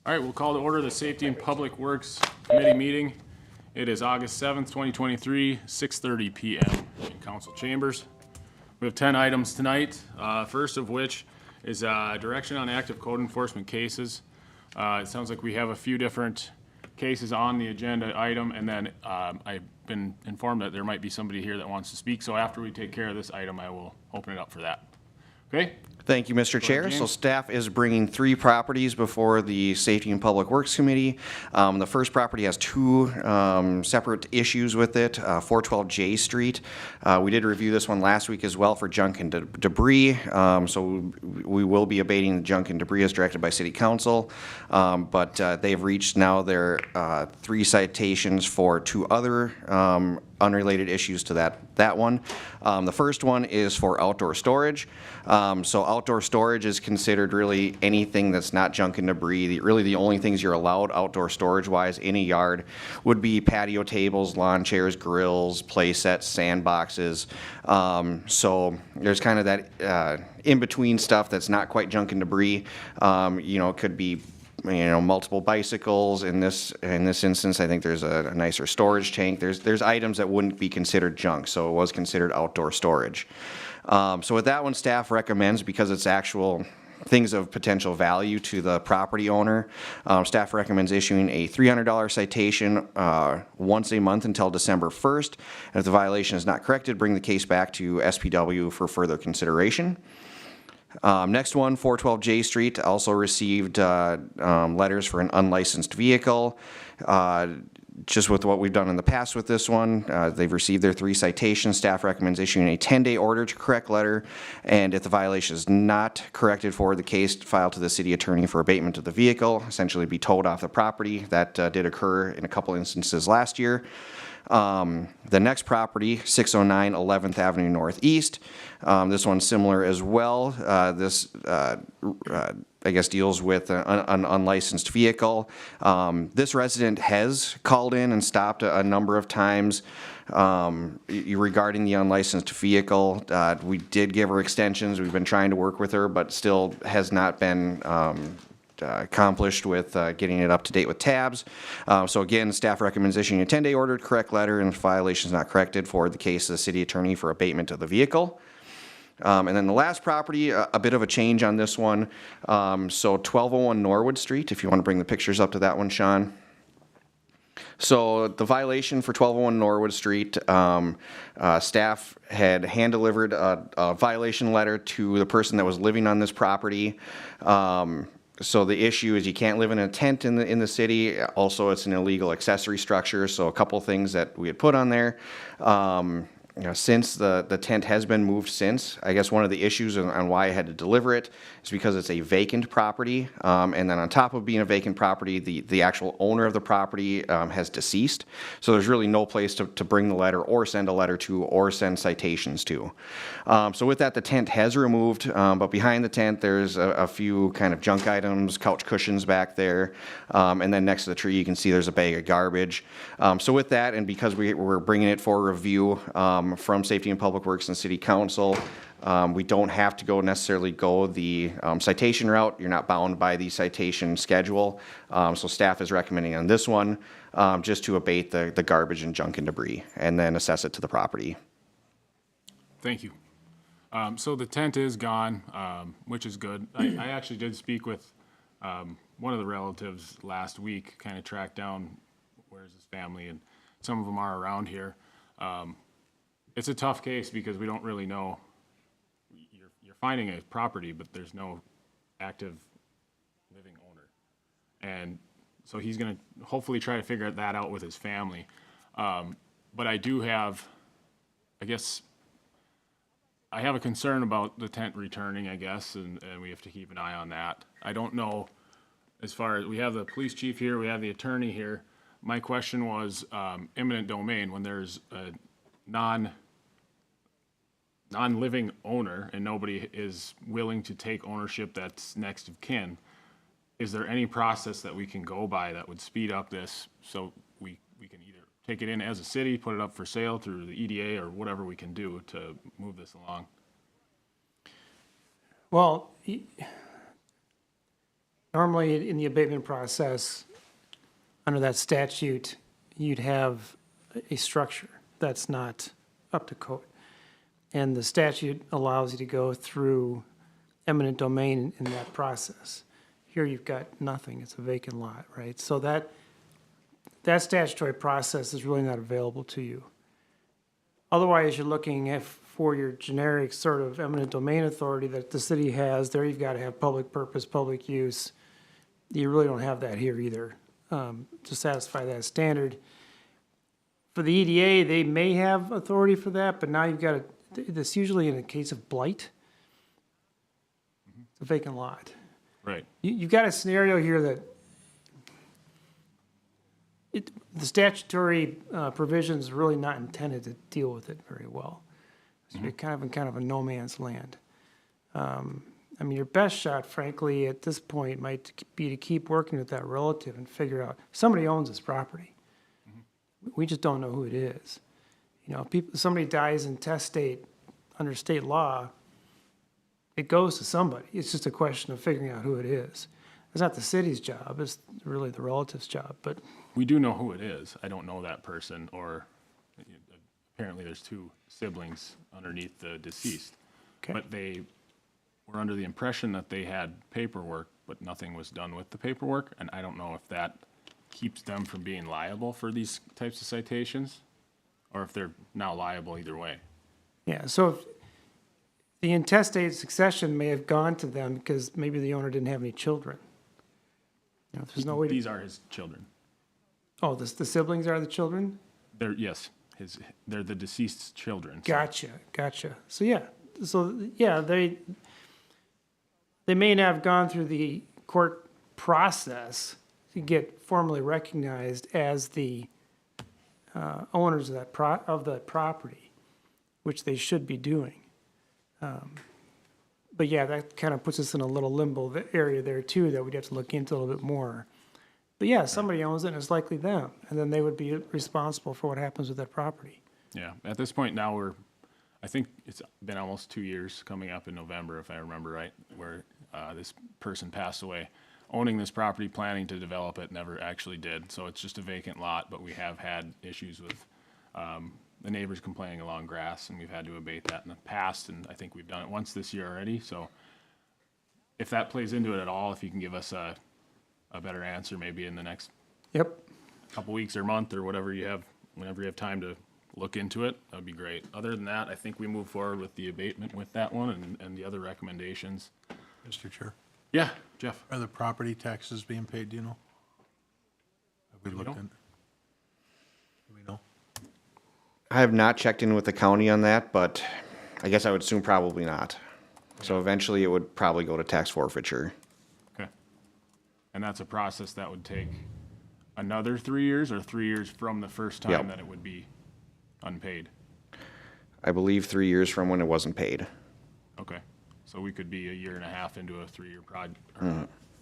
All right, we'll call to order the Safety and Public Works Committee meeting. It is August 7th, 2023, 6:30 p.m. in council chambers. We have 10 items tonight, first of which is direction on active code enforcement cases. It sounds like we have a few different cases on the agenda item, and then I've been informed that there might be somebody here that wants to speak, so after we take care of this item, I will open it up for that. Okay? Thank you, Mr. Chair. So staff is bringing 3 properties before the Safety and Public Works Committee. The first property has 2 separate issues with it, 412 J Street. We did review this one last week as well for junk and debris. So we will be abating the junk and debris as directed by City Council. But they've reached now their 3 citations for 2 other unrelated issues to that one. The first one is for outdoor storage. So outdoor storage is considered really anything that's not junk and debris. Really the only things you're allowed outdoor storage wise in a yard would be patio tables, lawn chairs, grills, play sets, sandboxes. So there's kind of that in between stuff that's not quite junk and debris. It could be multiple bicycles. In this instance, I think there's a nicer storage tank. There's items that wouldn't be considered junk, so it was considered outdoor storage. So with that one, staff recommends, because it's actual things of potential value to the property owner, staff recommends issuing a $300 citation once a month until December 1st. And if the violation is not corrected, bring the case back to SPW for further consideration. Next one, 412 J Street, also received letters for an unlicensed vehicle. Just with what we've done in the past with this one, they've received their 3 citations. Staff recommends issuing a 10-day order to correct letter, and if the violation is not corrected, forward the case filed to the city attorney for abatement of the vehicle, essentially be towed off the property. That did occur in a couple instances last year. The next property, 609 11th Avenue Northeast. This one's similar as well. This I guess deals with an unlicensed vehicle. This resident has called in and stopped a number of times regarding the unlicensed vehicle. We did give her extensions. We've been trying to work with her, but still has not been accomplished with getting it up to date with tabs. So again, staff recommends issuing a 10-day order to correct letter, and if violation is not corrected, forward the case to the city attorney for abatement of the vehicle. And then the last property, a bit of a change on this one. So 1201 Norwood Street, if you want to bring the pictures up to that one, Sean. So the violation for 1201 Norwood Street, staff had hand-delivered a violation letter to the person that was living on this property. So the issue is you can't live in a tent in the city. Also, it's an illegal accessory structure. So a couple things that we had put on there. Since the tent has been moved since, I guess one of the issues on why I had to deliver it is because it's a vacant property. And then on top of being a vacant property, the actual owner of the property has deceased. So there's really no place to bring the letter or send a letter to or send citations to. So with that, the tent has removed, but behind the tent, there's a few kind of junk items, couch cushions back there. And then next to the tree, you can see there's a bag of garbage. So with that, and because we're bringing it for review, from Safety and Public Works and City Council. We don't have to necessarily go the citation route. You're not bound by the citation schedule. So staff is recommending on this one just to abate the garbage and junk and debris and then assess it to the property. Thank you. So the tent is gone, which is good. I actually did speak with one of the relatives last week, kind of tracked down where's his family, and some of them are around here. It's a tough case because we don't really know. You're finding a property, but there's no active living owner. And so he's going to hopefully try to figure that out with his family. But I do have, I guess, I have a concern about the tent returning, I guess, and we have to keep an eye on that. I don't know, as far as, we have the police chief here, we have the attorney here. My question was eminent domain, when there's a non-living owner and nobody is willing to take ownership that's next of kin, is there any process that we can go by that would speed up this so we can either take it in as a city, put it up for sale through the EDA, or whatever we can do to move this along? Well, Normally, in the abatement process, under that statute, you'd have a structure that's not up to code. And the statute allows you to go through eminent domain in that process. Here, you've got nothing, it's a vacant lot, right? So that statutory process is really not available to you. Otherwise, you're looking at, for your generic sort of eminent domain authority that the city has, there you've got to have public purpose, public use. You really don't have that here either, to satisfy that standard. For the EDA, they may have authority for that, but now you've got this usually in a case of blight. It's a vacant lot. Right. You've got a scenario here that the statutory provision's really not intended to deal with it very well. So you're kind of a no man's land. I mean, your best shot, frankly, at this point might be to keep working with that relative and figure out, somebody owns this property. We just don't know who it is. You know, somebody dies intestate under state law, it goes to somebody. It's just a question of figuring out who it is. It's not the city's job, it's really the relative's job, but. We do know who it is. I don't know that person, or apparently there's two siblings underneath the deceased. Okay. But they were under the impression that they had paperwork, but nothing was done with the paperwork, and I don't know if that keeps them from being liable for these types of citations, or if they're now liable either way. Yeah, so if the intestate succession may have gone to them because maybe the owner didn't have any children. You know, there's no way to. These are his children. Oh, the siblings are the children? They're, yes, they're the deceased's children. So- Gotcha. So yeah, they may not have gone through the court process to get formally recognized as the owners of that property, which they should be doing. But yeah, that kind of puts us in a little limbo area there too that we'd have to look into a little bit more. But yeah, somebody owns it and it's likely them, and then they would be responsible for what happens with that property. Yeah, at this point now I think it's been almost 2 years coming up in November, if I remember right, where this person passed away. Owning this property, planning to develop it, never actually did. So it's just a vacant lot, but we have had issues with the neighbors complaining along grass, and we've had to abate that in the past, and I think we've done it once this year already. So if that plays into it at all, if you can give us a better answer maybe in the next Yep. couple weeks or month or whatever you have, whenever you have time to look into it, that'd be great. Other than that, I think we move forward with the abatement with that one and the other recommendations. Mr. Chair, Yeah, Jeff? are the property taxes being paid, do you know? Have we looked know? in? Do we know? I have not checked in with the county on that, but I guess I would assume probably not. So eventually it would probably go to tax forfeiture. Okay. And that's a process that would take another 3 years, or 3 years from the first time Yep. that it would be unpaid? I believe 3 years from when it wasn't paid. Okay. So we could be a year and a half into a 3-year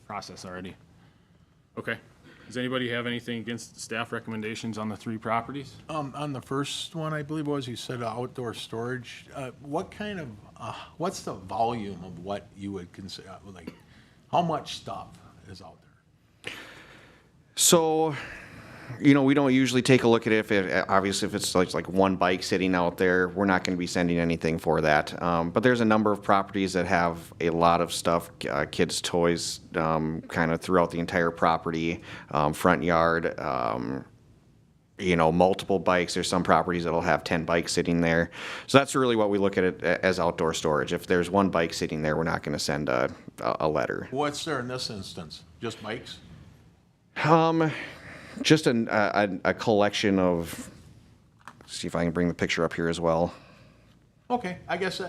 process already. Okay. Does anybody have anything against staff recommendations on the 3 properties? On the first one, I believe was, you said outdoor storage. What kind of, what's the volume of what you would consider, like, how much stuff is out there? So, you know, we don't usually take a look at it obviously if it's like one bike sitting out there, we're not going to be sending anything for that. But there's a number of properties that have a lot of stuff, kids' toys, kind of throughout the entire property, front yard, you know, multiple bikes. There's some properties that'll have 10 bikes sitting there. So that's really what we look at it as outdoor storage. If there's one bike sitting there, we're not going to send a letter. What's there in this instance? Just bikes? Just a collection of, see if I can bring the picture up here as well. Okay, I guess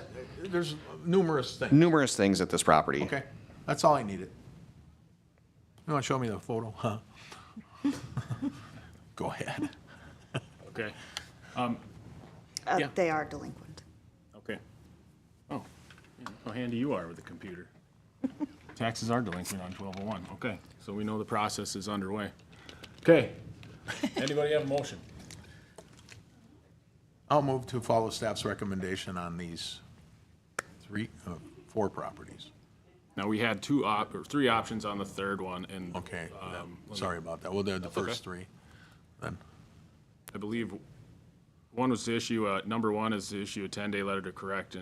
there's numerous things. Numerous things at this property. Okay, that's all I needed. You want to show me the photo, huh? Go ahead. Okay. Yeah. They are delinquent. Okay. Oh, yeah, how handy you are with the computer. Taxes are delinquent on 1201. Okay, so we know the process is underway. Okay. Anybody have a motion? I'll move to follow staff's recommendation on these 4 properties. Now, we had three options on the third one, and Okay, sorry about that. Well, they're the first three, then. I believe one was to issue, number one is to issue a 10-day letter to correct,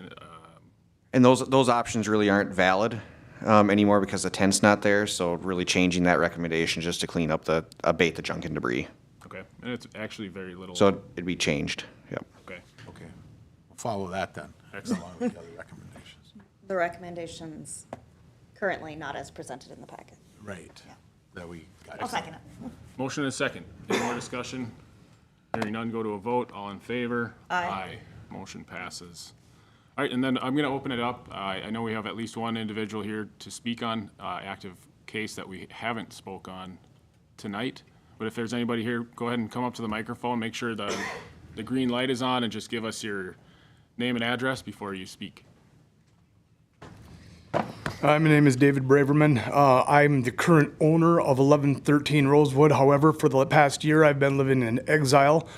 And those options really aren't valid anymore because the tent's not there, so really changing that recommendation just to clean up abate the junk and debris. okay, and it's actually very little. So it'd be changed, yep. Okay, Okay, we'll follow that then. Excellent. Along with the other recommendations. The recommendations currently not as presented in the packet. Right, that we got. I'll second it. motion and a second. Any more discussion? Hearing none, go to a vote. All in favor? Aye. Motion passes. All right, and then I'm going to open it up. I know we have at least one individual here to speak on active case that we haven't spoke on tonight. But if there's anybody here, go ahead and come up to the microphone. Make sure the green light is on and just give us your name and address before you speak. My name is David Braverman. I'm the current owner of 1113 Rosewood. However, for the past year, I've been living in exile.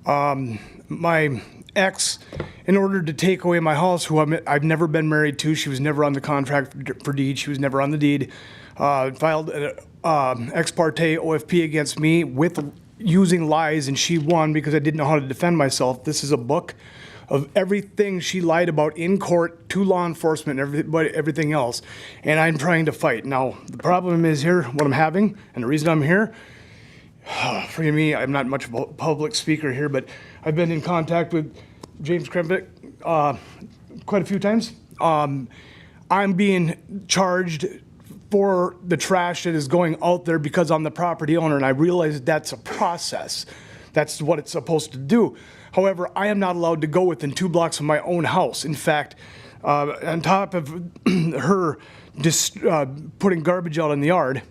My ex, in order to take away my house, who I've never been married to, she was never on the contract for deed, she was never on the deed, filed an ex parte OFP against me with using lies, and she won because I didn't know how to defend myself. This is a book of everything she lied about in court to law enforcement and everything else, and I'm trying to fight. Now, the problem is here, what I'm having, and the reason I'm here, forgive me, I'm not much of a public speaker here, but I've been in contact with James Kremvick quite a few times. I'm being charged for the trash that is going out there because I'm the property owner, and I realize that's a process. That's what it's supposed to do. However, I am not allowed to go within 2 blocks of my own house. In fact, on top of her putting garbage out in the yard,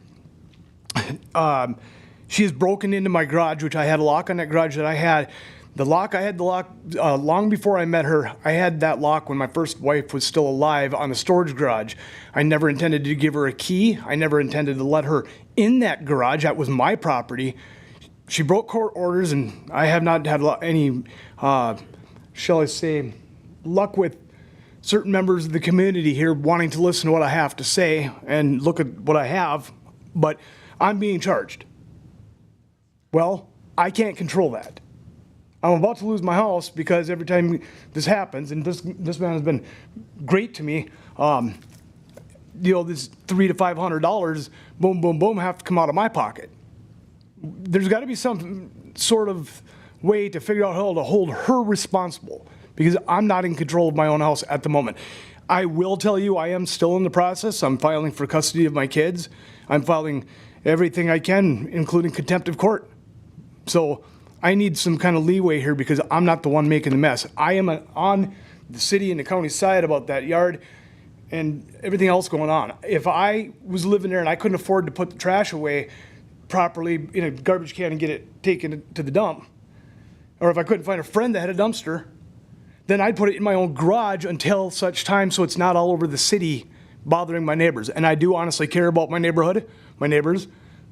she has broken into my garage, which I had a lock on that garage that I had. I had the lock long before I met her. I had that lock when my first wife was still alive on the storage garage. I never intended to give her a key. I never intended to let her in that garage. That was my property. She broke court orders, and I have not had any, shall I say, luck with certain members of the community here wanting to listen to what I have to say and look at what I have, but I'm being charged. Well, I can't control that. I'm about to lose my house because every time this happens, and this man has been great to me, this $300 to $500, boom, boom, boom, have to come out of my pocket. There's got to be some sort of way to figure out how to hold her responsible because I'm not in control of my own house at the moment. I will tell you I am still in the process. I'm filing for custody of my kids. I'm filing everything I can, including contempt of court. So I need some kind of leeway here because I'm not the one making the mess. I am on the city and the county side about that yard and everything else going on. If I was living there and I couldn't afford to put the trash away properly in a garbage can and get it taken to the dump, or if I couldn't find a friend that had a dumpster, then I'd put it in my own garage until such time so it's not all over the city bothering my neighbors. And I do honestly care about my neighborhood, my neighbors.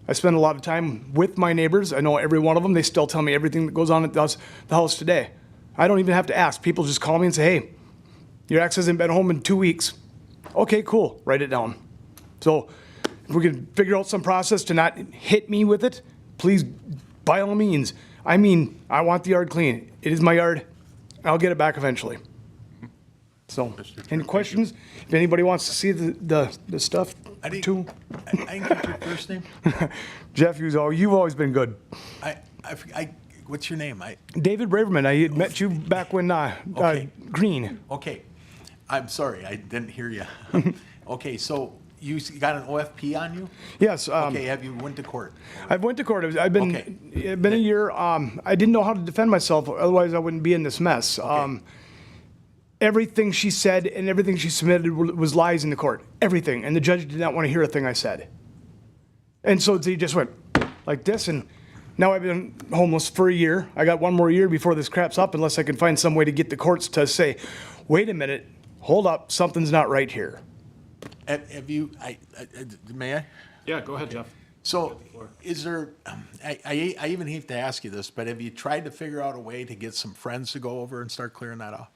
I spend a lot of time with my neighbors. I know every one of them. They still tell me everything that goes on at the house today. I don't even have to ask. People just call me and say, hey, your ex hasn't been home in 2 weeks. Okay, cool. Write it down. So if we can figure out some process to not hit me with it, please, by all means. I mean, I want the yard clean. It is my yard. I'll get it back eventually. So, any questions? If anybody wants to see the stuff, I didn't too. I didn't get your first name. Jeff, you've always been good. What's your name? David Braverman, I had met you back when Okay. Green. Okay, I'm sorry, I didn't hear you. Okay, so you got an OFP on you? Yes. Okay, have you went to court? I've went to court. I've been Okay. it's been a year. I didn't know how to defend myself. Otherwise, I wouldn't be in this mess. Everything she said and everything she submitted was lies in the court. Everything. And the judge did not want to hear a thing I said. And so he just went like this. And now I've been homeless for a year. I got one more year before this crap's up unless I can find some way to get the courts to say, wait a minute, hold up, something's not right here. Have you, may I? Yeah, go ahead, Jeff. So is there, I even hate to ask you this, but have you tried to figure out a way to get some friends to go over and start clearing that off?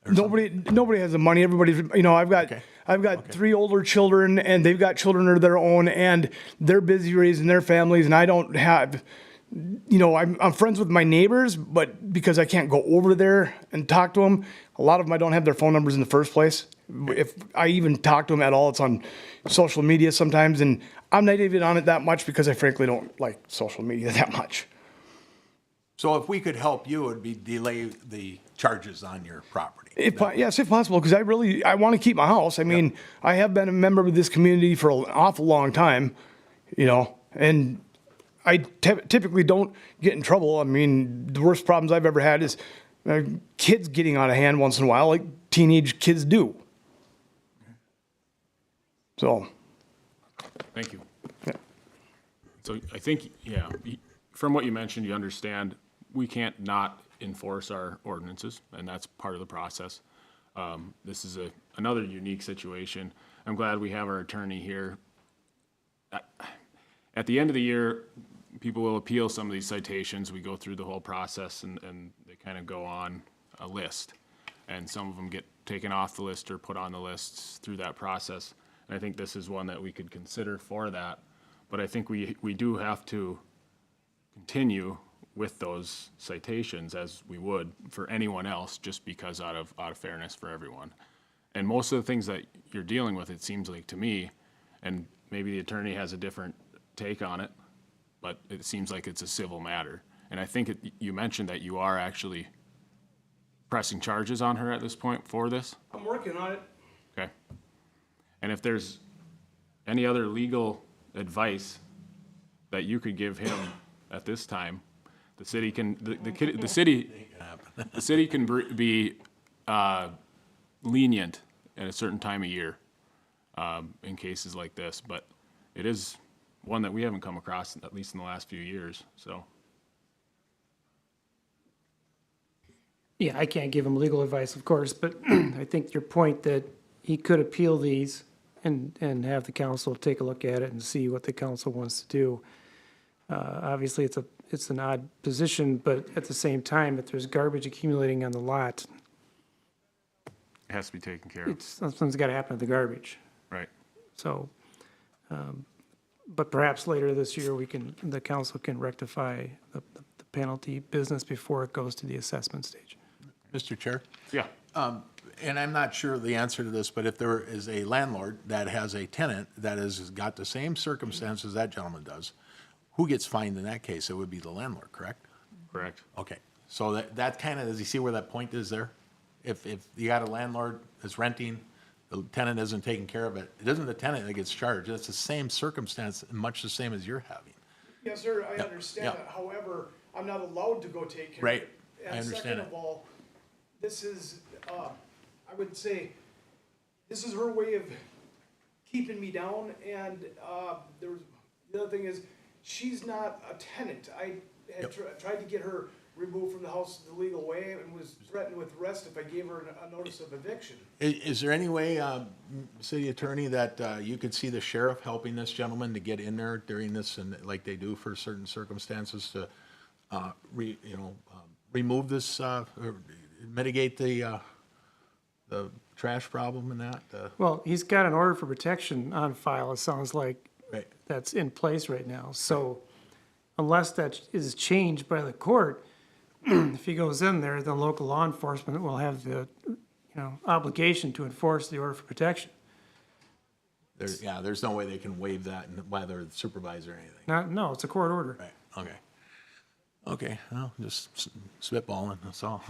Nobody has the money. Everybody's, Okay. I've got 3 older children and they've got children of their own and they're busy raising their families and I don't have, I'm friends with my neighbors, but because I can't go over there and talk to them, a lot of them I don't have their phone numbers in the first place. If I even talk to them at all, it's on social media sometimes, and I'm not even on it that much because I frankly don't like social media that much. So if we could help you, it'd be delay the charges on your property. Yes, if possible, because I want to keep my house. I mean, I have been a member of this community for an awful long time, and I typically don't get in trouble. I mean, the worst problems I've ever had is kids getting out of hand once in a while, like teenage kids do. So, Thank you. Yeah. So I think, from what you mentioned, you understand we can't not enforce our ordinances, and that's part of the process. This is another unique situation. I'm glad we have our attorney here. At the end of the year, people will appeal some of these citations. We go through the whole process, and they kind of go on a list. And some of them get taken off the list or put on the lists through that process. And I think this is one that we could consider for that. But I think we do have to continue with those citations as we would for anyone else, just because out of fairness for everyone. And most of the things that you're dealing with, it seems like to me, and maybe the attorney has a different take on it, but it seems like it's a civil matter. And I think you mentioned that you are actually pressing charges on her at this point for this? I'm working on it. Okay. And if there's any other legal advice that you could give him at this time, the city can, the city can be lenient at a certain time of year in cases like this, but it is one that we haven't come across, at least in the last few years, so. Yeah, I can't give him legal advice, of course, but I think your point that he could appeal these and have the council take a look at it and see what the council wants to do. Obviously, it's an odd position, but at the same time, if there's garbage accumulating on the lot, It has to be taken care of, something's got to happen to the garbage. right? So, but perhaps later this year, the council can rectify the penalty business before it goes to the assessment stage. Mr. Chair? Yeah. And I'm not sure the answer to this, but if there is a landlord that has a tenant that has got the same circumstances that gentleman does, who gets fined in that case? It would be the landlord, correct? Correct. Okay, so that kind of, does he see where that point is there? If you got a landlord that's renting, the tenant isn't taking care of it, it isn't the tenant that gets charged, it's the same circumstance, much the same as you're having. Yes, sir, I Yeah, understand yeah. that. However, I'm not allowed to go take care of Right, it. I understand And second it. of all, this is, I would say, this is her way of keeping me down, and the other thing is, she's not a tenant. I had tried to get her removed from the house the legal way and was threatened with arrest if I gave her a notice of eviction. Is there any way, city attorney, that you could see the sheriff helping this gentleman to get in there during this, and like they do for certain circumstances, to remove this, or mitigate the trash problem and that? Well, he's got an order for protection on file, it sounds like, Right. that's in place right now. So unless that is changed by the court, if he goes in there, the local law enforcement will have the, obligation to enforce the order for protection. There's no way they can waive that by their supervisor or anything. No, it's a court order. Right, okay. Okay, well, just spitballing, that's all.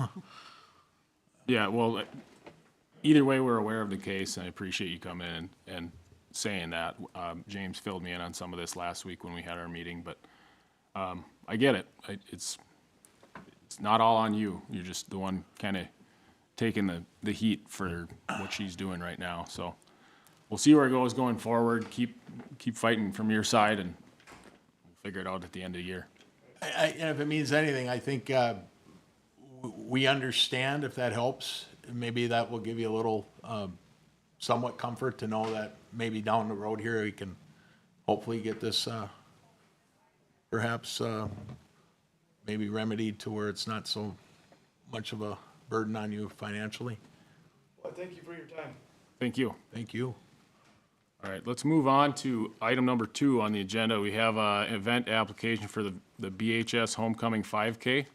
Yeah, well, either way, we're aware of the case, and I appreciate you coming in and saying that. James filled me in on some of this last week when we had our meeting, but I get it. It's not all on you. You're just the one kind of taking the heat for what she's doing right now. So we'll see where it goes going forward. Keep fighting from your side, and we'll figure it out at the end of the year. And if it means anything, I think we understand, if that helps. Maybe that will give you a little somewhat comfort to know that maybe down the road here, we can hopefully get this perhaps maybe remedied to where it's not so much of a burden on you financially. Well, thank you for your time. Thank you. Thank you. All right, let's move on to item number 2 on the agenda. We have an event application for the BHS Homecoming 5K.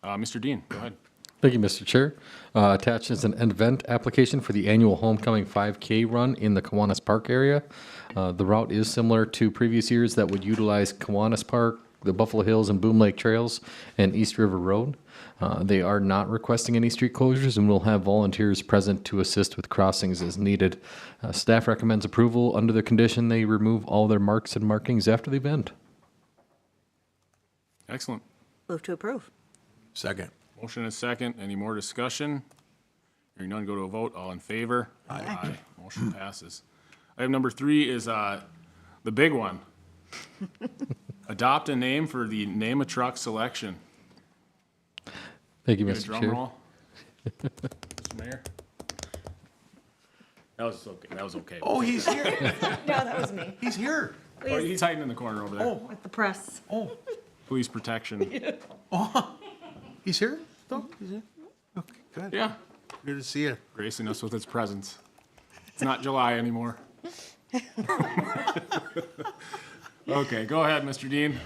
Mr. Dean, go ahead. Thank you, Mr. Chair. Attached is an event application for the annual Homecoming 5K run in the Kiwanis Park area. The route is similar to previous years that would utilize Kiwanis Park, the Buffalo Hills and Boom Lake Trails, and East River Road. They are not requesting any street closures and will have volunteers present to assist with crossings as needed. Staff recommends approval under the condition they remove all their marks and markings after the event. Excellent. Move to approve. Second. Motion and a second. Any more discussion? Hearing none, go to a vote. All in favor? Aye. Motion passes. Item number 3 is the big one. Adopt a name for the Name a Truck selection. Thank you, Get a Mr. drum Chair. roll. Mr. Mayor? That was okay. That was okay. Oh, he's here. No, that was me. He's here. Oh, he's hiding in the corner over there. With the press. Oh, Police protection. he's here? No, he's here. Okay, good. Yeah, Good to see you. gracing us with its presence. It's not July anymore. Okay, go ahead, Mr. Dean.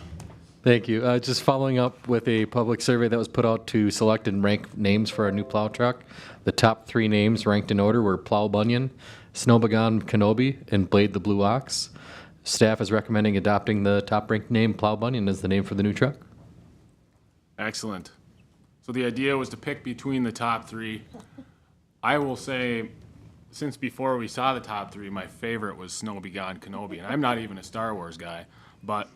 Thank you. Just following up with a public survey that was put out to select and rank names for our new plow truck. The top 3 names ranked in order were Plow Bunyan, Snowbagon Kenobi, and Blade the Blue Ox. Staff is recommending adopting the top ranked name Plow Bunyan as the name for the new truck. Excellent. So the idea was to pick between the top 3. I will say, since before we saw the top 3, my favorite was Snow Be Gone Kenobi, and I'm not even a Star Wars guy, but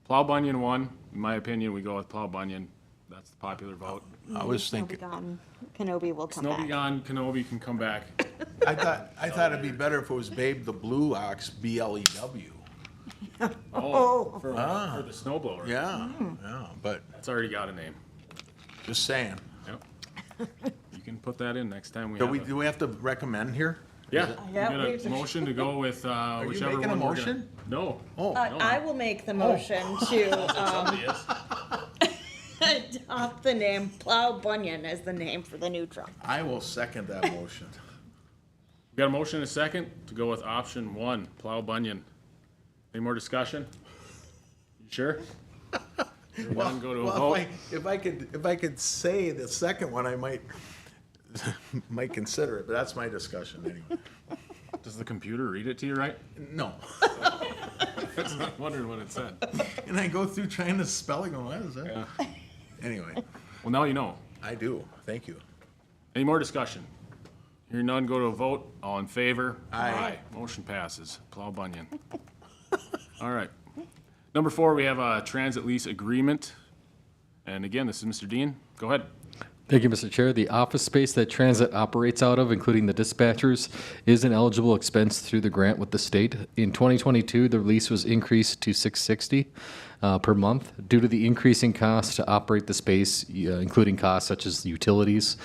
Plow Bunyan won. In my opinion, we go with Plow Bunyan. That's the popular vote. I was Snow Be thinking, Gone. Kenobi will come Snow Be back. Gone Kenobi can come back. I thought it'd be better if it was Babe the Blue Ox, BLEW. Oh, for the snowblower. Yeah, yeah, but It's already got a name. just saying. Yep. You can put that in next time we Do have we, it. do we have to recommend here? Yeah, Yeah, you get a motion to go with you whichever making a one we're gonna- motion? No. Oh, I will make the motion to Somebody is. adopt the name Plow Bunyan as the name for the new truck. I will second that motion. We got a motion and a second to go with option 1, Plow Bunyan. Any more discussion? You sure? Hearing none, go to a Well, vote. if I could say the second one, I might consider it, but that's my discussion anyway. Does the computer read it to you right? No. I was wondering what it said. And I go through trying to spell it, going, what is that? Anyway, Well, now you know. I do. Thank you. Any more discussion? Hearing none, go to a vote. All in favor? Aye. Motion passes. Plow Bunyan. All right. Number 4, we have a transit lease agreement. And again, this is Mr. Dean. Go ahead. Thank you, Mr. Chair. The office space that transit operates out of, including the dispatchers, is an eligible expense through the grant with the state. In 2022, the lease was increased to $660 per month. Due to the increasing cost to operate the space, including costs such as utilities,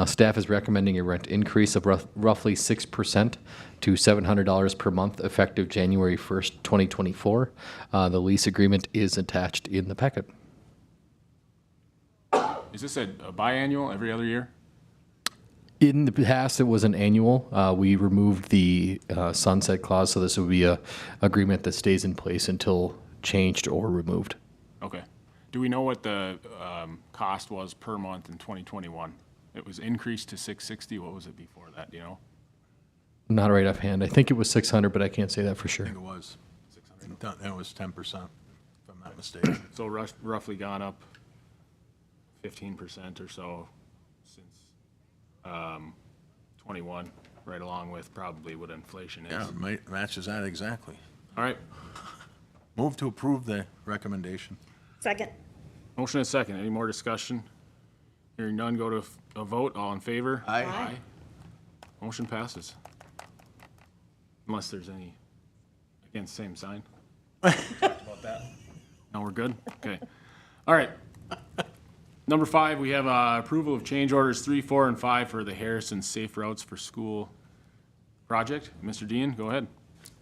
staff is recommending a rent increase of roughly 6% to $700 per month effective January 1st, 2024. The lease agreement is attached in the packet. Is this a biannual, every other year? In the past, it was an annual. We removed the sunset clause, so this would be a agreement that stays in place until changed or removed. Okay. Do we know what the cost was per month in 2021? It was increased to 660. What was it before that? Do you know? Not right offhand. I think it was 600, but I can't say that for sure. I think it was. And it was 10%, if I'm not mistaken. So roughly gone up 15% or so since 21, right along with probably what inflation is. Yeah, matches that exactly. All right. Move to approve the recommendation. Second. Motion and second. Any more discussion? Hearing none, go to a vote. All in favor? Aye. Motion passes. Unless there's any against same sign. Talked about that. No, we're good? Okay. All right. Number 5, we have approval of change orders 3, 4, and 5 for the Harrison Safe Routes for School project. Mr. Dean, go ahead.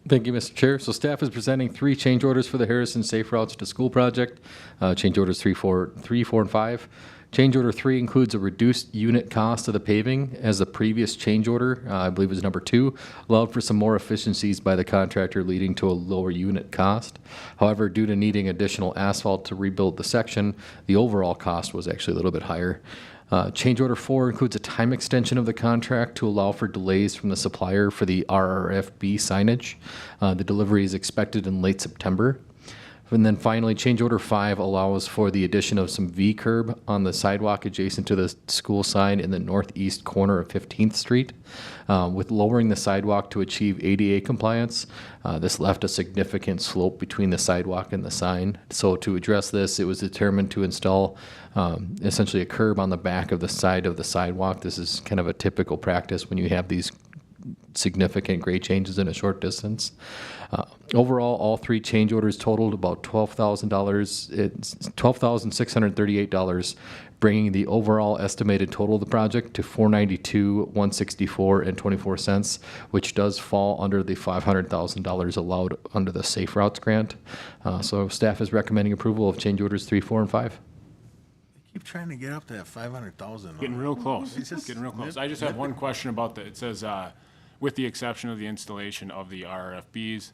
Thank you, Mr. Chair. So staff is presenting 3 change orders for the Harrison Safe Routes to School project. Change orders 3, 4, and 5. Change order 3 includes a reduced unit cost of the paving, as the previous change order, I believe it was number 2, allowed for some more efficiencies by the contractor, leading to a lower unit cost. However, due to needing additional asphalt to rebuild the section, the overall cost was actually a little bit higher. Change order 4 includes a time extension of the contract to allow for delays from the supplier for the RRFB signage. The delivery is expected in late September. And then finally, change order 5 allows for the addition of some V-curb on the sidewalk adjacent to the school sign in the northeast corner of 15th Street. With lowering the sidewalk to achieve ADA compliance, this left a significant slope between the sidewalk and the sign. So to address this, it was determined to install essentially a curb on the back of the side of the sidewalk. This is kind of a typical practice when you have these significant grade changes in a short distance. Overall, all 3 change orders totaled about $12,000. It's $12,638, bringing the overall estimated total of the project to $492,164.24, which does fall under the $500,000 allowed under the Safe Routes grant. So staff is recommending approval of change orders 3, 4, and 5. Keep trying to get up to that 500,000. Getting real close. Getting real close. I just have one question about that. It says, with the exception of the installation of the RFBs,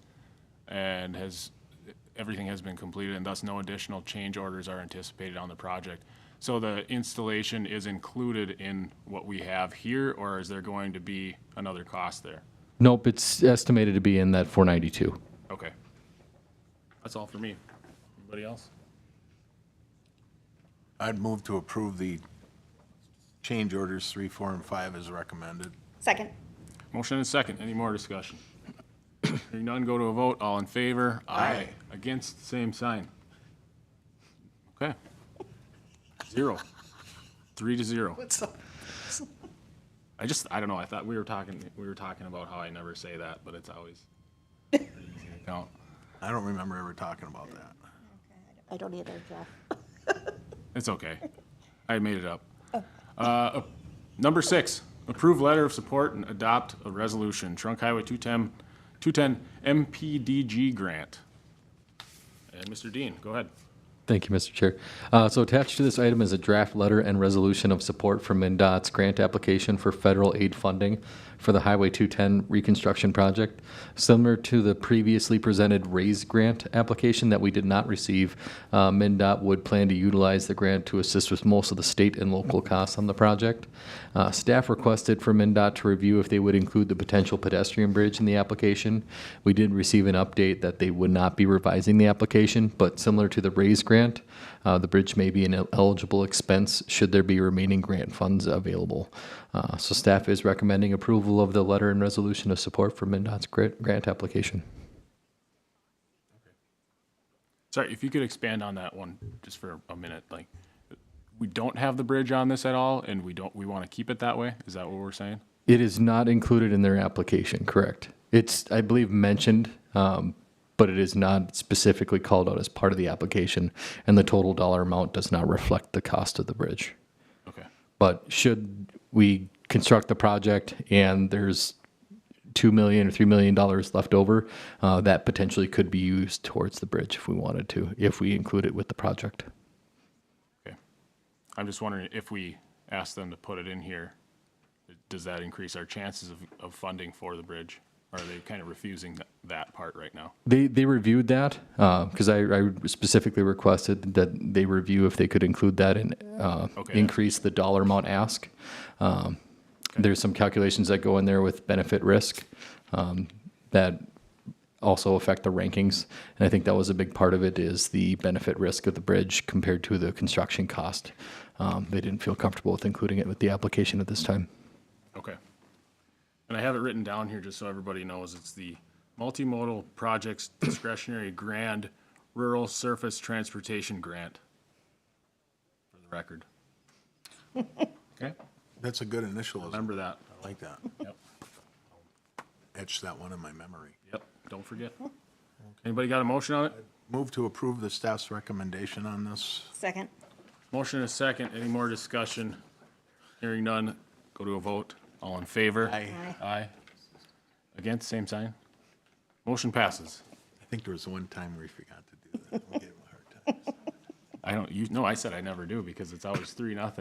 and everything has been completed, and thus no additional change orders are anticipated on the project. So the installation is included in what we have here, or is there going to be another cost there? Nope, it's estimated to be in that 492. Okay. That's all for me. Anybody else? I'd move to approve the change orders 3, 4, and 5 as recommended. Second. Motion and second. Any more discussion? Hearing none, go to a vote. All in favor? Aye. Against, same sign. Okay. 0. 3-0. What's up? I don't know. I thought we were talking about how I never say that, but it's always count. I don't remember ever talking about that. I don't either, Jeff. It's okay. I made it up. Number 6, approve letter of support and adopt a resolution, Trunk Highway 210 MPDG grant. And Mr. Dean, go ahead. Thank you, Mr. Chair. So attached to this item is a draft letter and resolution of support for MnDOT's grant application for federal aid funding for the Highway 210 reconstruction project. Similar to the previously presented RAISE grant application that we did not receive, MnDOT would plan to utilize the grant to assist with most of the state and local costs on the project. Staff requested for MnDOT to review if they would include the potential pedestrian bridge in the application. We did receive an update that they would not be revising the application, but similar to the RAISE grant, the bridge may be an eligible expense should there be remaining grant funds available. So staff is recommending approval of the letter and resolution of support for MnDOT's grant application. Sorry, if you could expand on that one just for a minute. Like, we don't have the bridge on this at all, and we want to keep it that way? Is that what we're saying? It is not included in their application, correct? It's, I believe, mentioned, but it is not specifically called out as part of the application, and the total dollar amount does not reflect the cost of the bridge. Okay. But should we construct the project and there's $2 million or $3 million left over, that potentially could be used towards the bridge if we wanted to, if we include it with the project. Okay. I'm just wondering if we ask them to put it in here, does that increase our chances of funding for the bridge? Or are they kind of refusing that part right now? They reviewed that because I specifically requested that they review if they could include that and increase the dollar amount ask. There's some calculations that go in there with benefit risk that also affect the rankings. And I think that was a big part of it is the benefit risk of the bridge compared to the construction cost. They didn't feel comfortable with including it with the application at this time. Okay. And I have it written down here just so everybody knows. It's the Multimodal Projects Discretionary Grand Rural Surface Transportation Grant, for the record. Okay? That's a good initial. Remember that. I like that. Yep. Etch that one in my memory. Yep. Don't forget. Anybody got a motion on it? Move to approve the staff's recommendation on this. Second. Motion and a second. Any more discussion? Hearing none, go to a vote. All in favor? Aye. Aye. Against, same sign. Motion passes. I think there was one time where we forgot to do that. We gave him a hard time. I don't, no, I said I never do because it's always 3-0. Not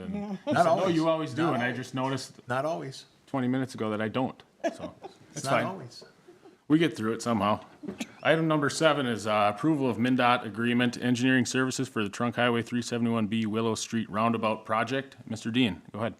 No, always. you always do, Not and I always. just noticed Not always. 20 minutes ago that I don't, so it's Not fine. always. We get through it somehow. Item number 7 is approval of MnDOT agreement, engineering services for the Trunk Highway 371B Willow Street Roundabout project. Mr. Dean, go ahead.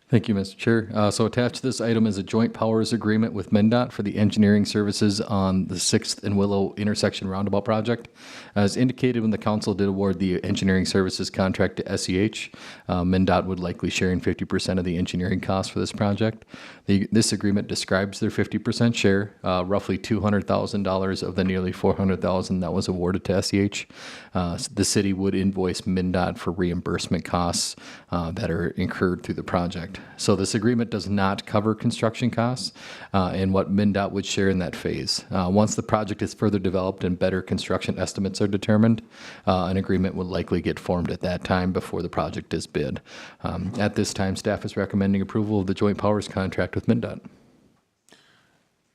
Thank you, Mr. Chair. So attached to this item is a joint powers agreement with MnDOT for the engineering services on the 6th and Willow intersection roundabout project. As indicated when the council did award the engineering services contract to SEH, MnDOT would likely share in 50% of the engineering costs for this project. This agreement describes their 50% share, roughly $200,000 of the nearly $400,000 that was awarded to SEH. The city would invoice MnDOT for reimbursement costs that are incurred through the project. So this agreement does not cover construction costs and what MnDOT would share in that phase. Once the project is further developed and better construction estimates are determined, an agreement would likely get formed at that time before the project is bid. At this time, staff is recommending approval of the joint powers contract with MnDOT.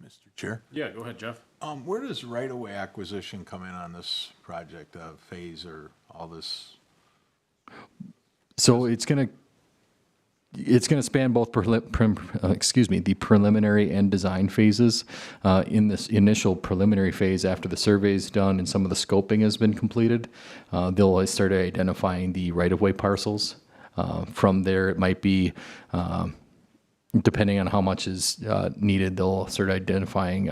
Mr. Chair. Yeah, go ahead, Jeff. Where does right-of-way acquisition come in on this project, phase or all this? So it's going to span both the preliminary and design phases. In this initial preliminary phase, after the survey is done and some of the scoping has been completed, they'll start identifying the right-of-way parcels. From there, it might be, depending on how much is needed, they'll start identifying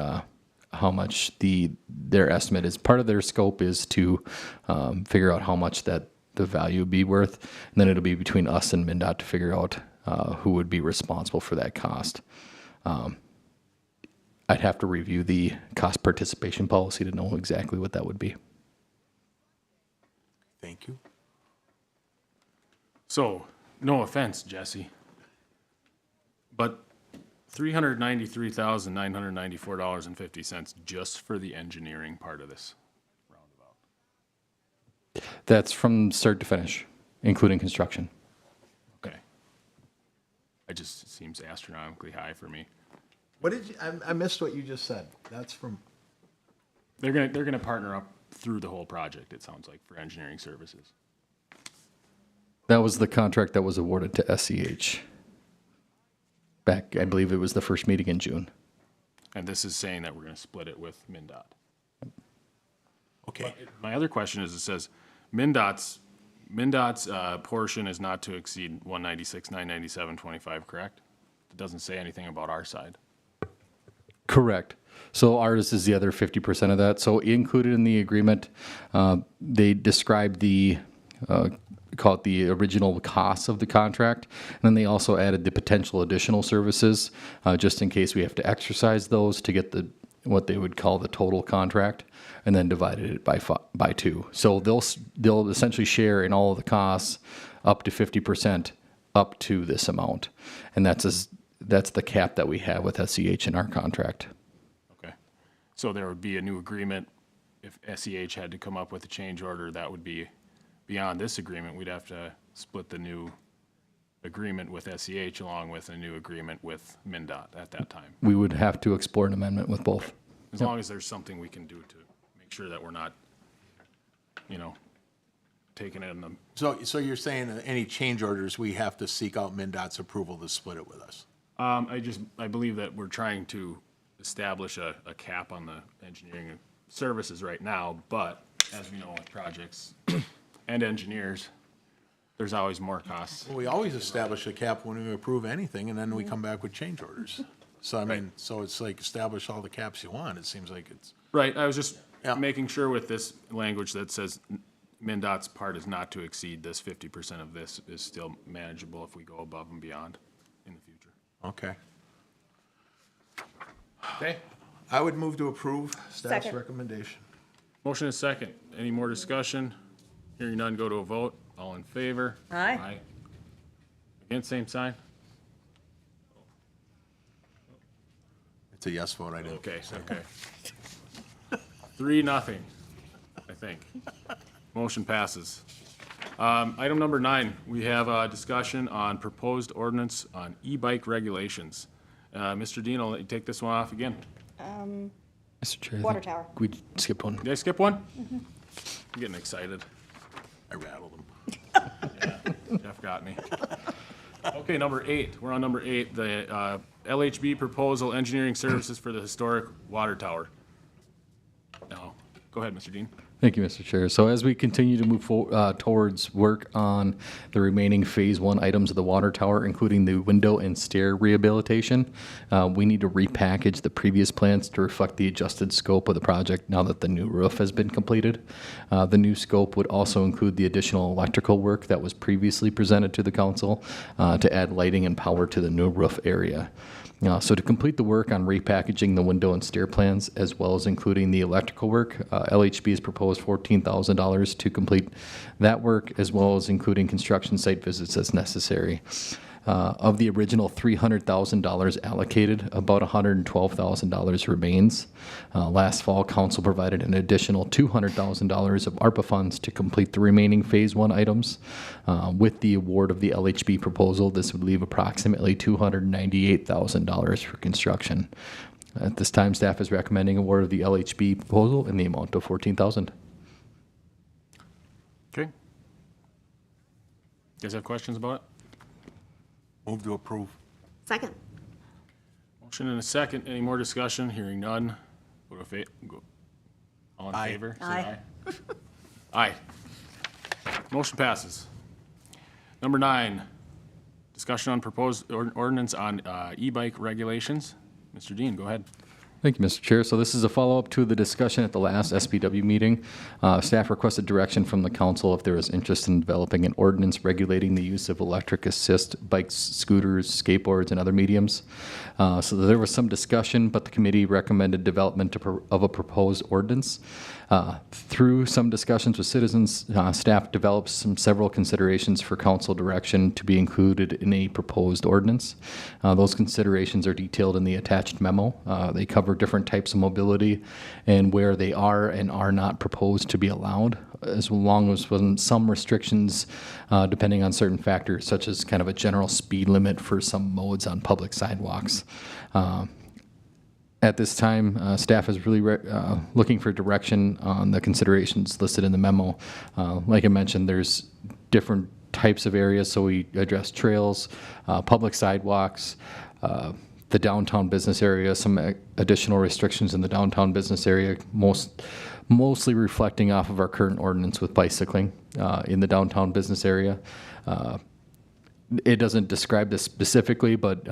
how much their estimate is. Part of their scope is to figure out how much that the value would be worth, and then it'll be between us and MnDOT to figure out who would be responsible for that cost. I'd have to review the cost participation policy to know exactly what that would be. Thank you. So, no offense, Jesse, but $393,994.50 just for the engineering part of this roundabout. That's from start to finish, including construction. Okay. It just seems astronomically high for me. What did you, I missed what you just said. That's from, They're gonna partner up through the whole project, it sounds like, for engineering services. That was the contract that was awarded to SEH. Back, I believe it was the first meeting in June. And this is saying that we're gonna split it with MnDOT. okay. My other question is, it says MnDOT's portion is not to exceed 196,997.25, correct? It doesn't say anything about our side. Correct. So ours is the other 50% of that. So included in the agreement, they described call it the original costs of the contract. And then they also added the potential additional services, just in case we have to exercise those to get what they would call the total contract, and then divided it by 2. So they'll essentially share in all of the costs up to 50% up to this amount. And that's the cap that we have with SEH in our contract. Okay. So there would be a new agreement. If SEH had to come up with a change order, that would be beyond this agreement. We'd have to split the new agreement with SEH along with a new agreement with MnDOT at that time. We would have to explore an amendment with both. As long as there's something we can do to make sure that we're not, taking it in the, So you're saying that any change orders, we have to seek out MnDOT's approval to split it with us? I believe that we're trying to establish a cap on the engineering services right now, but as we know with projects and engineers, there's always more costs. Well, we always establish a cap when we approve anything, and then we come back with change orders. So, I mean, so it's like establish all the caps you want. It seems like it's, Right, I was just Yeah. making sure with this language that says MnDOT's part is not to exceed this, 50% of this is still manageable if we go above and beyond in the future. okay. Okay. I would move to approve staff's Second. recommendation. Motion is second. Any more discussion? Hearing none, go to a vote. All in favor? Aye. Against, same sign? It's a yes vote, I didn't. Okay, 3-0, I think. Motion passes. Item number 9, we have a discussion on proposed ordinance on e-bike regulations. Mr. Dean, I'll let you take this one off again. Mr. Chair. I Water think tower. We skipped one. Did I skip one? I'm getting excited. I rattled them. Jeff got me. Okay, number 8, we're on number 8, the LHB proposal, engineering services for the historic water tower. Now, go ahead, Mr. Dean. Thank you, Mr. Chair. So as we continue to move towards work on the remaining Phase 1 items of the water tower, including the window and stair rehabilitation, we need to repackage the previous plans to reflect the adjusted scope of the project now that the new roof has been completed. The new scope would also include the additional electrical work that was previously presented to the council to add lighting and power to the new roof area. So to complete the work on repackaging the window and stair plans, as well as including the electrical work, LHB has proposed $14,000 to complete that work, as well as including construction site visits as necessary. Of the original $300,000 allocated, about $112,000 remains. Last fall, council provided an additional $200,000 of ARPA funds to complete the remaining Phase 1 items. With the award of the LHB proposal, this would leave approximately $298,000 for construction. At this time, staff is recommending award of the LHB proposal in the amount of $14,000. Okay. You guys have questions about it? Move to approve. Second. Motion and a second. Any more discussion? Hearing none. All in Aye. favor? Say Aye. Aye. Motion passes. Number 9, discussion on proposed ordinance on e-bike regulations. Mr. Dean, go ahead. Thank you, Mr. Chair. So this is a follow-up to the discussion at the last SPW meeting. Staff requested direction from the council if there was interest in developing an ordinance regulating the use of electric assist bikes, scooters, skateboards, and other mediums. So there was some discussion, but the committee recommended development of a proposed ordinance. Through some discussions with citizens, staff developed several considerations for council direction to be included in a proposed ordinance. Those considerations are detailed in the attached memo. They cover different types of mobility and where they are and are not proposed to be allowed, as long as some restrictions depending on certain factors, such as kind of a general speed limit for some modes on public sidewalks. At this time, staff is really looking for direction on the considerations listed in the memo. Like I mentioned, there's different types of areas, so we address trails, public sidewalks, the downtown business area, some additional restrictions in the downtown business area, mostly reflecting off of our current ordinance with bicycling in the downtown business area. It doesn't describe this specifically, but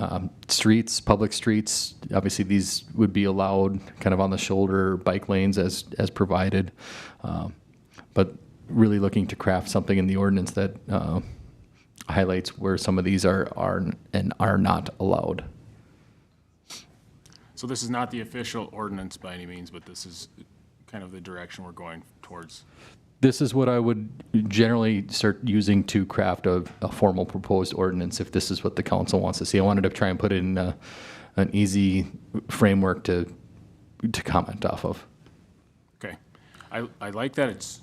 streets, public streets, obviously these would be allowed kind of on the shoulder bike lanes as provided. But really looking to craft something in the ordinance that highlights where some of these are and are not allowed. So this is not the official ordinance by any means, but this is kind of the direction we're going towards. This is what I would generally start using to craft a formal proposed ordinance if this is what the council wants to see. I wanted to try and put it in an easy framework to comment off of. Okay. I like that it's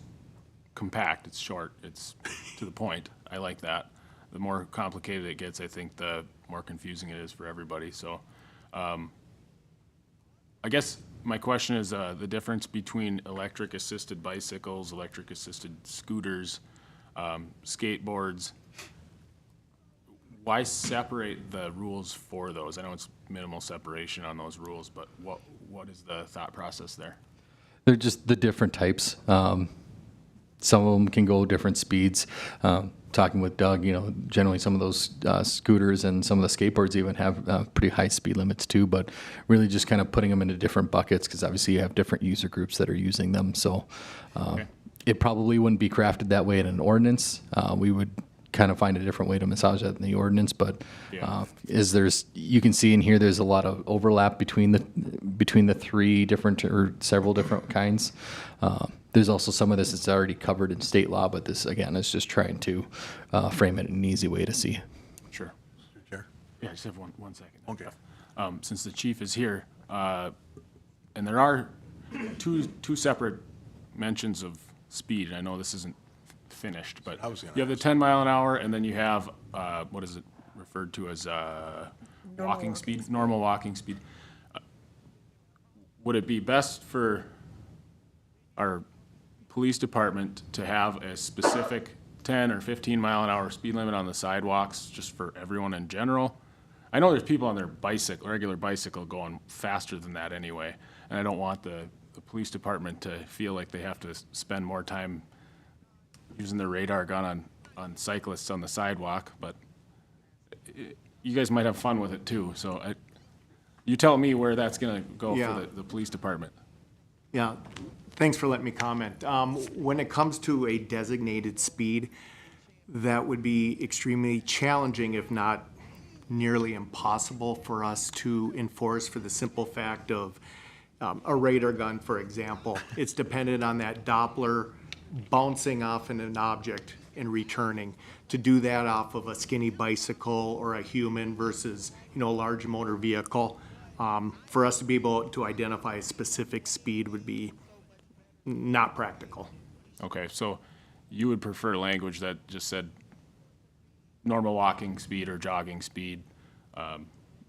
compact, it's short, it's to the point. I like that. The more complicated it gets, I think the more confusing it is for everybody. So I guess my question is the difference between electric assisted bicycles, electric assisted scooters, skateboards. Why separate the rules for those? I know it's minimal separation on those rules, but what is the thought process there? They're just the different types. Some of them can go different speeds. Talking with Doug, generally some of those scooters and some of the skateboards even have pretty high speed limits too, but really just kind of putting them into different buckets because obviously you have different user groups that are using them. So It probably wouldn't be crafted that way in an ordinance. We would kind of find a different way to massage that in the ordinance, but you can see in here there's a lot of overlap between the three different or several different kinds. There's also some of this that's already covered in state law, but this again is just trying to frame it in an easy way to see. Sure. Mr. Chair. Yeah, just have one second. Okay. Since the chief is here, and there are two separate mentions of speed. And I know this isn't finished, but I was gonna you have the 10 mile an hour, and then you have what is it referred to as walking speed, normal walking speed. Would it be best for our police department to have a specific 10 or 15 mile an hour speed limit on the sidewalks just for everyone in general. I know there's people on their bicycle, regular bicycle, going faster than that anyway, and I don't want the police department to feel like they have to spend more time using their radar gun on cyclists on the sidewalk, but you guys might have fun with it too, so you tell me where that's gonna go Yeah. for the police department. Yeah, thanks for letting me comment. When it comes to a designated speed, that would be extremely challenging, if not nearly impossible for us to enforce for the simple fact of a radar gun, for example. It's dependent on that Doppler bouncing off an object and returning. To do that off of a skinny bicycle or a human versus, a large motor vehicle, for us to be able to identify a specific speed would be not practical. Okay, so you would prefer language that just said normal walking speed or jogging speed,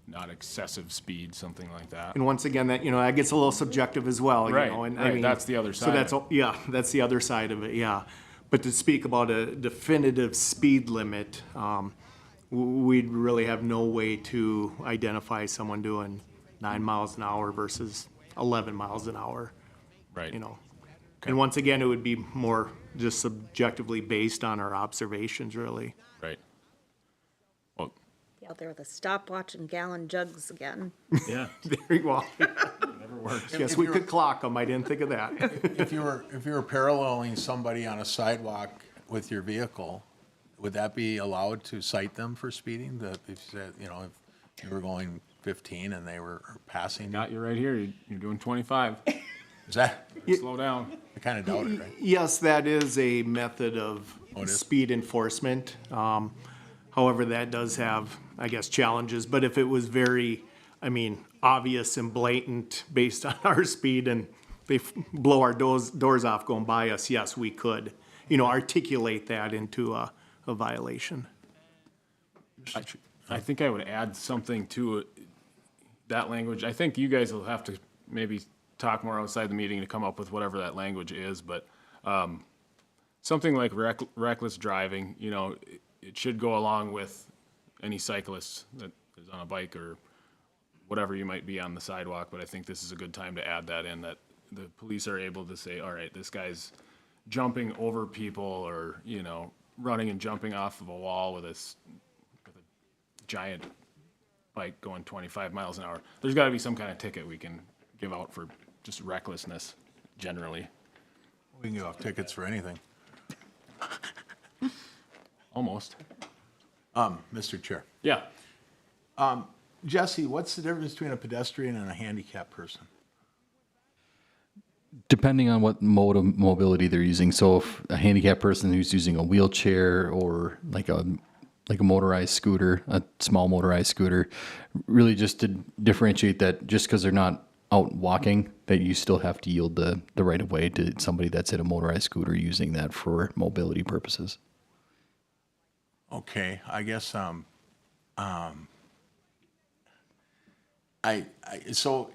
not excessive speed, something like that. And once again, that gets a little subjective as well, Right, and I right, mean. that's the other So side that's, of that's the other side of it, yeah. But to speak about a definitive speed limit, we'd really have no way to identify someone doing 9 miles an hour versus 11 miles an hour, Right. And once again, it would be more just subjectively based on our observations, really. Right. Well, Be out there with a stopwatch and gallon jugs again. yeah, Very well. never works. Yes, we could clock them, I didn't think of that. If you were paralleling somebody on a sidewalk with your vehicle, would that be allowed to cite them for speeding? If you said, if you were going 15 and they were passing you? Got you right here, you're doing 25, Is that, slow down. I kind of doubt it, right? Yes, that is a method of it is? speed enforcement. However, that does have, I guess, challenges. But if it was very, obvious and blatant based on our speed and they blow our doors off going by us, yes, we could, articulate that into a violation. I think I would add something to it, that language. I think you guys will have to maybe talk more outside the meeting to come up with whatever that language is, but something like reckless driving, it should go along with any cyclist that is on a bike or whatever you might be on the sidewalk, but I think this is a good time to add that in, that the police are able to say, all right, this guy's jumping over people or, running and jumping off of a wall with a giant bike going 25 miles an hour. There's got to be some kind of ticket we can give out for just recklessness generally. We can give off tickets for anything. Almost. Mr. Chair. Yeah. Jesse, what's the difference between a pedestrian and a handicapped person? Depending on what mode of mobility they're using. So if a handicapped person who's using a wheelchair or like a motorized scooter, a small motorized scooter, really just to differentiate that just because they're not out walking, that you still have to yield the right of way to somebody that's in a motorized scooter using that for mobility purposes. Okay, I guess, so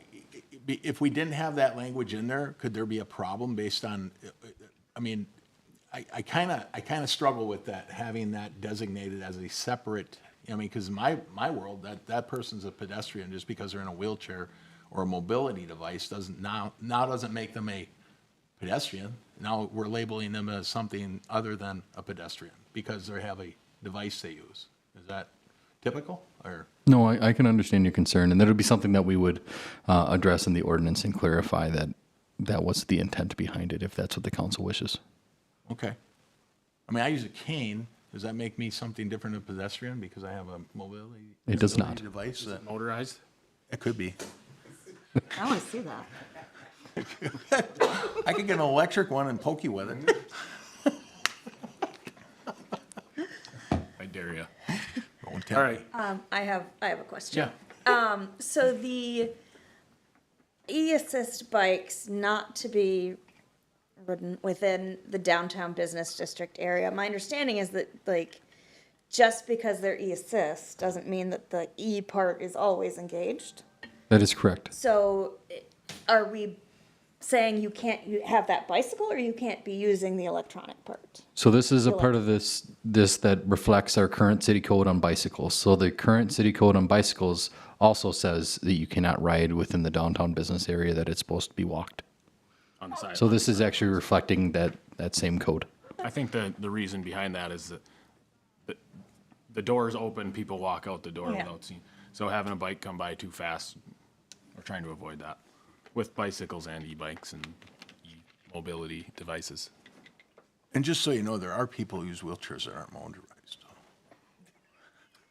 if we didn't have that language in there, could there be a problem based on, I kind of struggle with that, having that designated as a separate, because in my world, that person's a pedestrian just because they're in a wheelchair or a mobility device doesn't make them a pedestrian. Now we're labeling them as something other than a pedestrian because they have a device they use. Is that typical or? No, I can understand your concern, and that'll be something that we would address in the ordinance and clarify that was the intent behind it, if that's what the council wishes. Okay. I use a cane. Does that make me something different than pedestrian because I have a mobility? It does not. Device that, Motorized? it could be. I want to see that. I could get an electric one and poke you with it. I dare you. Don't tell All me. right. I have a question. Yeah. So the e-assist bikes not to be ridden within the downtown business district area. My understanding is that just because they're e-assist doesn't mean that the e part is always engaged. That is correct. So are we saying you can't have that bicycle or you can't be using the electronic part? So this is a part of this that reflects our current city code on bicycles. So the current city code on bicycles also says that you cannot ride within the downtown business area, that it's supposed to be walked. On the side. So this is actually reflecting that same code. I think the reason behind that is that the door's open, people walk out the door Yeah. without seeing. So having a bike come by too fast, we're trying to avoid that with bicycles and e-bikes and e-mobility devices. And just so you know, there are people who use wheelchairs that aren't motorized.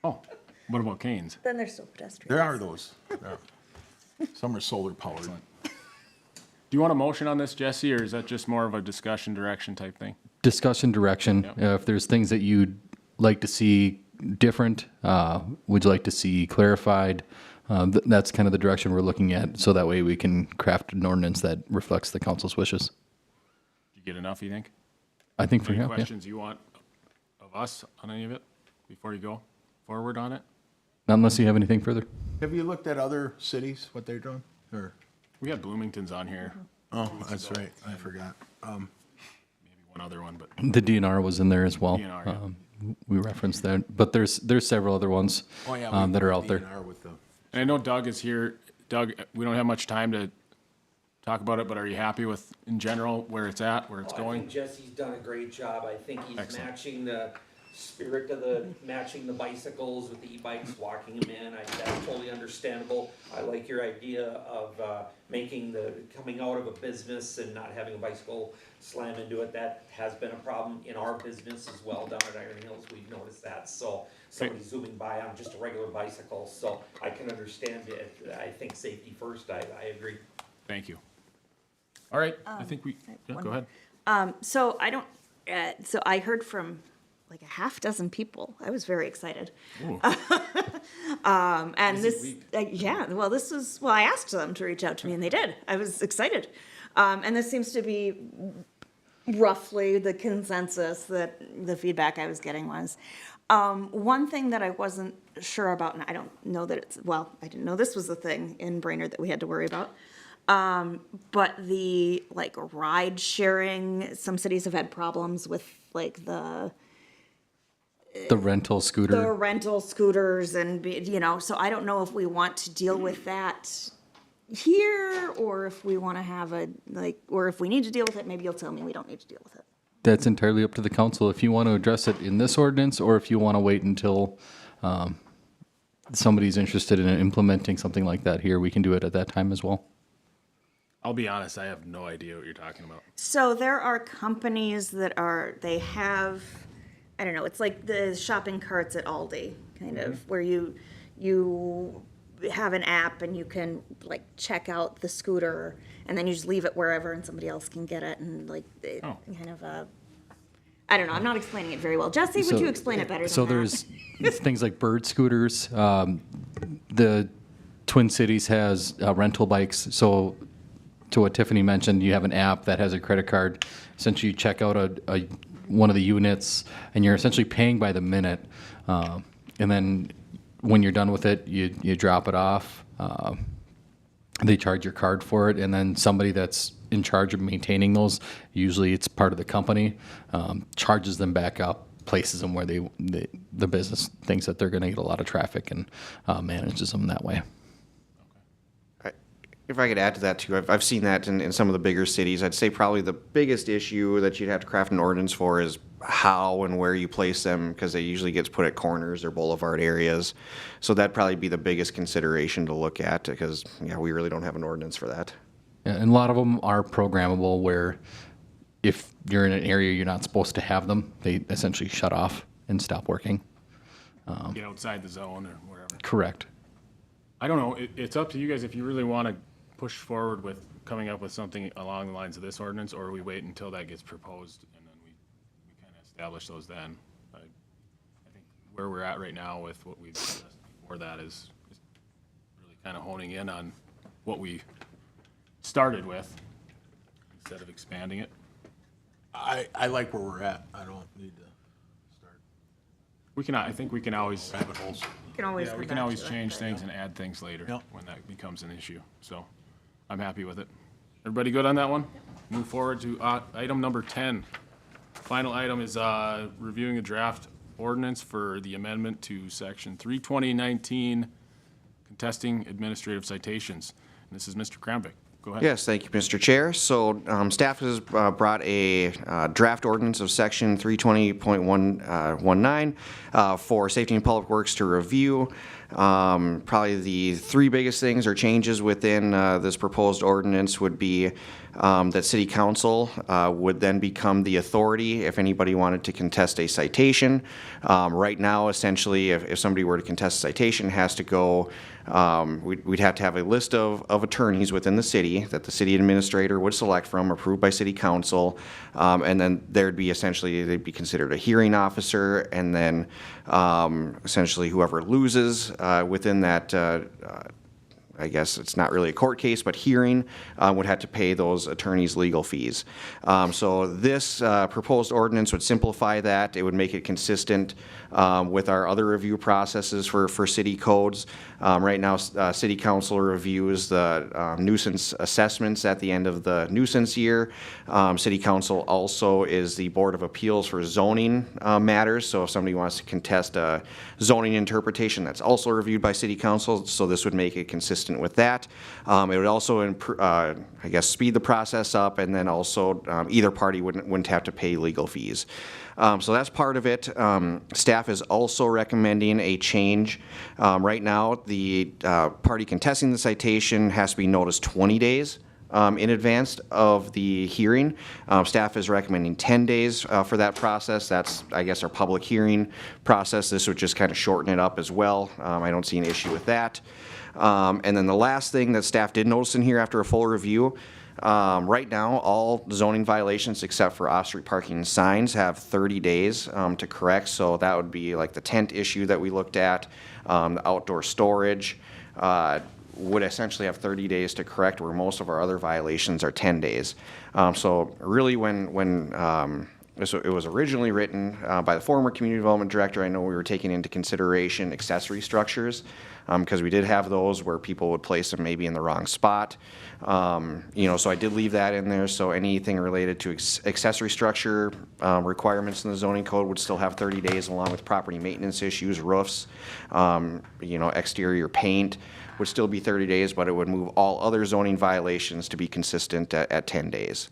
Oh, what about canes? Then they're still pedestrian. There are those. There are. Some are solar powered. Excellent. Do you want a motion on this, Jesse, or is that just more of a discussion direction type thing? Discussion direction. Yep. If there's things that you'd like to see different, would you like to see clarified? That's kind of the direction we're looking at, so that way we can craft an ordinance that reflects the council's wishes. Did you get enough, you think? I think for Any now, yeah. questions you want of us on any of it before you go forward on it? Not unless you have anything further. Have you looked at other cities, what they're doing? Or, We had Bloomington's on here, oh, that's right, I forgot. maybe one other one, but The DNR was in there as well. DNR, yeah. We referenced that, but there's several other ones Oh, yeah. that are out there. DNR with the- and I know Doug is here. Doug, we don't have much time to talk about it, but are you happy with, in general, where it's at, where it's I going? think Jesse's done a great job. I think he's Excellent. matching the spirit of matching the bicycles with the e-bikes, walking them in. That's totally understandable. I like your idea of, coming out of a business and not having a bicycle slam into it. That has been a problem in our business as well down at Iron Hills. We've noticed that. So somebody zooming by on just a regular bicycle. So I can understand it. I think safety first. I agree. Thank you. All right, I think yeah, one go more. ahead. So I don't, so I heard from like a half dozen people. I was very excited. Ooh. And this, yeah, well, I asked them to reach out to me and they did. I was excited. And this seems to be roughly the consensus that the feedback I was getting was. One thing that I wasn't sure about, and I don't know that I didn't know this was a thing in Brainerd that we had to worry about. But the like ride sharing, some cities have had problems with like the rental scooter. rental scooters and, so I don't know if we want to deal with that here or if we want to have or if we need to deal with it, maybe you'll tell me we don't need to deal with it. That's entirely up to the council if you want to address it in this ordinance or if you want to wait until somebody's interested in implementing something like that here. We can do it at that time as well. I'll be honest, I have no idea what you're talking about. So there are companies they have, I don't know, it's like the shopping carts at Aldi, kind of, where you have an app and you can like check out the scooter and then you just leave it wherever and somebody else can get it and like kind of I don't know, I'm not explaining it very well. Jesse, would you explain it better than So that? there's things like bird scooters. The Twin Cities has rental bikes. So to what Tiffany mentioned, you have an app that has a credit card. Essentially, you check out one of the units, and you're essentially paying by the minute. And then when you're done with it, you drop it off. They charge your card for it, and then somebody that's in charge of maintaining those, usually it's part of the company, charges them back up, places them where the business thinks that they're going to get a lot of traffic and manages them that way. If I could add to that too, I've seen that in some of the bigger cities. I'd say probably the biggest issue that you'd have to craft an ordinance for is how and where you place them, because they usually gets put at corners or boulevard areas. So that'd probably be the biggest consideration to look at, because we really don't have an ordinance for that. Yeah, and a lot of them are programmable where if you're in an area you're not supposed to have them, they essentially shut off and stop working. Get outside the zone or wherever. Correct. I don't know, it's up to you guys if you really want to push forward with coming up with something along the lines of this ordinance, or we wait until that gets proposed and then we kind of establish those then. I think where we're at right now with what we've discussed before that is really kind of honing in on what we started with instead of expanding it. I like where we're at. I don't need to start I think we can always, rabbit holes. You can always yeah, come we can back always to it, change but- things and add things later Yep. when that becomes an issue. So I'm happy with it. Everybody good on that one? Move forward to item number 10. Final item is reviewing a draft ordinance for the amendment to section 32019, contesting administrative citations. And this is Mr. Kramvik. Go ahead. Yes, thank you, Mr. Chair. So staff has brought a draft ordinance of section 320.19 for Safety and Public Works to review. Probably the three biggest things or changes within this proposed ordinance would be that City Council would then become the authority if anybody wanted to contest a citation. Right now, essentially, if somebody were to contest a citation, it has to go, we'd have to have a list of attorneys within the city that the city administrator would select from, approved by City Council, and then there'd be essentially, they'd be considered a hearing officer, and then essentially whoever loses within that I guess it's not really a court case, but hearing would have to pay those attorneys' legal fees. So this proposed ordinance would simplify that. It would make it consistent with our other review processes for city codes. Right now, City Council reviews the nuisance assessments at the end of the nuisance year. City Council also is the Board of Appeals for zoning matters. So if somebody wants to contest a zoning interpretation, that's also reviewed by City Council. So this would make it consistent with that. It would also, I guess, speed the process up, and then also either party wouldn't have to pay legal fees. So that's part of it. Staff is also recommending a change. Right now, the party contesting the citation has to be noticed 20 days in advance of the hearing. Staff is recommending 10 days for that process. That's, I guess, our public hearing process. This would just kind of shorten it up as well. I don't see an issue with that. And then the last thing that staff did notice in here after a full review, right now, all zoning violations except for off-street parking signs have 30 days to correct. So that would be like the tent issue that we looked at, the outdoor storage, would essentially have 30 days to correct, where most of our other violations are 10 days. So really when it was originally written by the former community development director, I know we were taking into consideration accessory structures, because we did have those where people would place them maybe in the wrong spot. So I did leave that in there. So anything related to accessory structure requirements in the zoning code would still have 30 days, along with property maintenance issues, roofs, exterior paint would still be 30 days, but it would move all other zoning violations to be consistent at 10 days.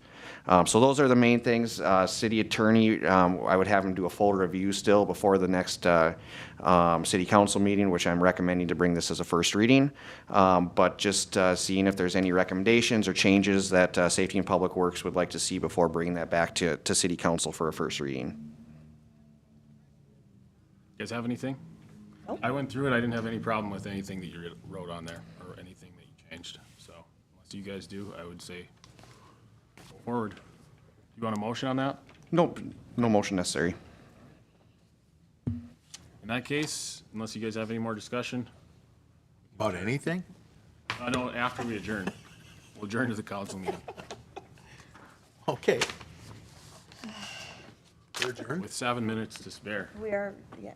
So those are the main things. City attorney, I would have him do a full review still before the next city council meeting, which I'm recommending to bring this as a first reading. But just seeing if there's any recommendations or changes that Safety and Public Works would like to see before bringing that back to city council for a first reading. You guys have anything? I went through it. I didn't have any problem with anything that you wrote on there or anything that you changed. So unless you guys do, I would say go forward. You want a motion on that? Nope, no motion necessary. In that case, unless you guys have any more discussion, About anything? no, after we adjourn. We'll adjourn to the council meeting Okay. We're adjourned. with 7 minutes to spare. We are, yeah.